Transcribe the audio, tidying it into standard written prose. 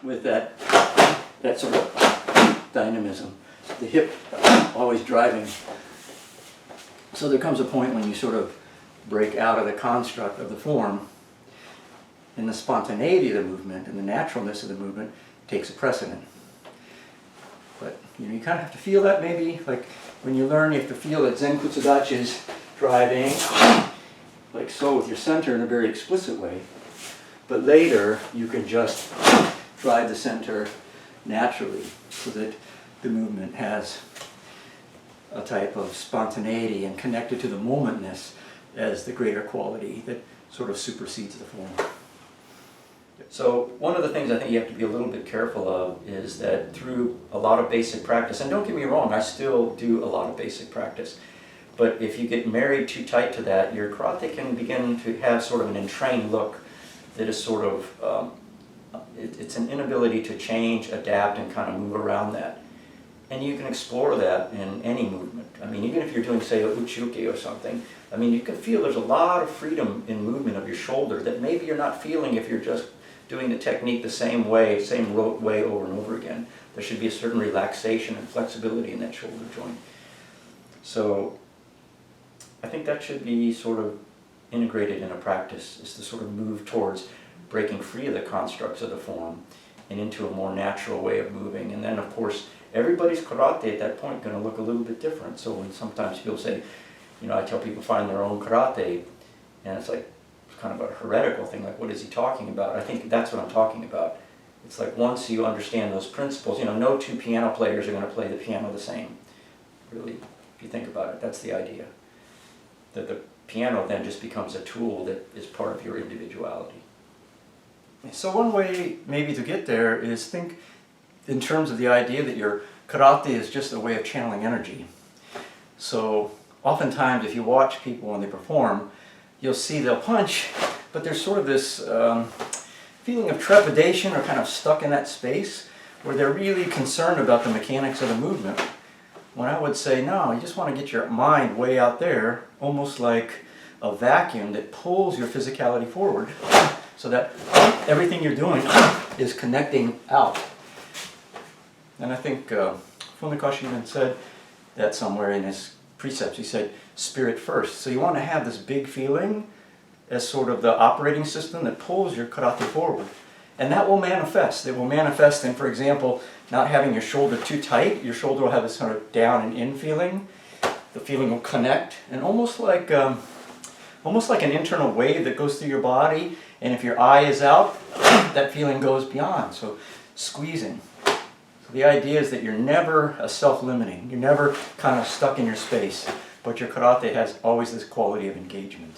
with that sort of dynamism, the hip always driving. So there comes a point when you sort of break out of the construct of the form, and the spontaneity of the movement and the naturalness of the movement takes a precedent. But you kind of have to feel that maybe, like when you learn, you have to feel that Zen Kutsudachi is driving, like so, with your center in a very explicit way. But later, you can just drive the center naturally, so that the movement has a type of spontaneity and connected to the momentness as the greater quality that sort of supersedes the form. So one of the things I think you have to be a little bit careful of is that through a lot of basic practice, and don't get me wrong, I still do a lot of basic practice, but if you get married too tight to that, your karate can begin to have sort of an entrained look that is sort of, it's an inability to change, adapt, and kind of move around that. And you can explore that in any movement. I mean, even if you're doing, say, a uchuke or something, I mean, you can feel there's a lot of freedom in movement of your shoulder that maybe you're not feeling if you're just doing the technique the same way over and over again. There should be a certain relaxation and flexibility in that shoulder joint. So I think that should be sort of integrated in a practice, is to sort of move towards breaking free of the constructs of the form and into a more natural way of moving. And then, of course, everybody's karate at that point going to look a little bit different. So when sometimes people say, I tell people find their own karate, and it's like, kind of a heretical thing, like what is he talking about? I think that's what I'm talking about. It's like once you understand those principles, no two piano players are going to play the piano the same. Really, if you think about it, that's the idea. That the piano then just becomes a tool that is part of your individuality. So one way maybe to get there is think in terms of the idea that your karate is just a way of channeling energy. So oftentimes if you watch people when they perform, you'll see they'll punch, but there's sort of this feeling of trepidation or kind of stuck in that space where they're really concerned about the mechanics of the movement. When I would say, no, you just want to get your mind way out there, almost like a vacuum that pulls your physicality forward so that everything you're doing is connecting out. And I think Funakashi even said that somewhere in his precepts. He said, spirit first. So you want to have this big feeling as sort of the operating system that pulls your karate forward. And that will manifest. It will manifest in, for example, not having your shoulder too tight. Your shoulder will have this sort of down and in feeling. The feeling will connect, and almost like an internal wave that goes through your body. And if your eye is out, that feeling goes beyond. So squeezing. So the idea is that you're never self-limiting. You're never kind of stuck in your space. But your karate has always this quality of engagement.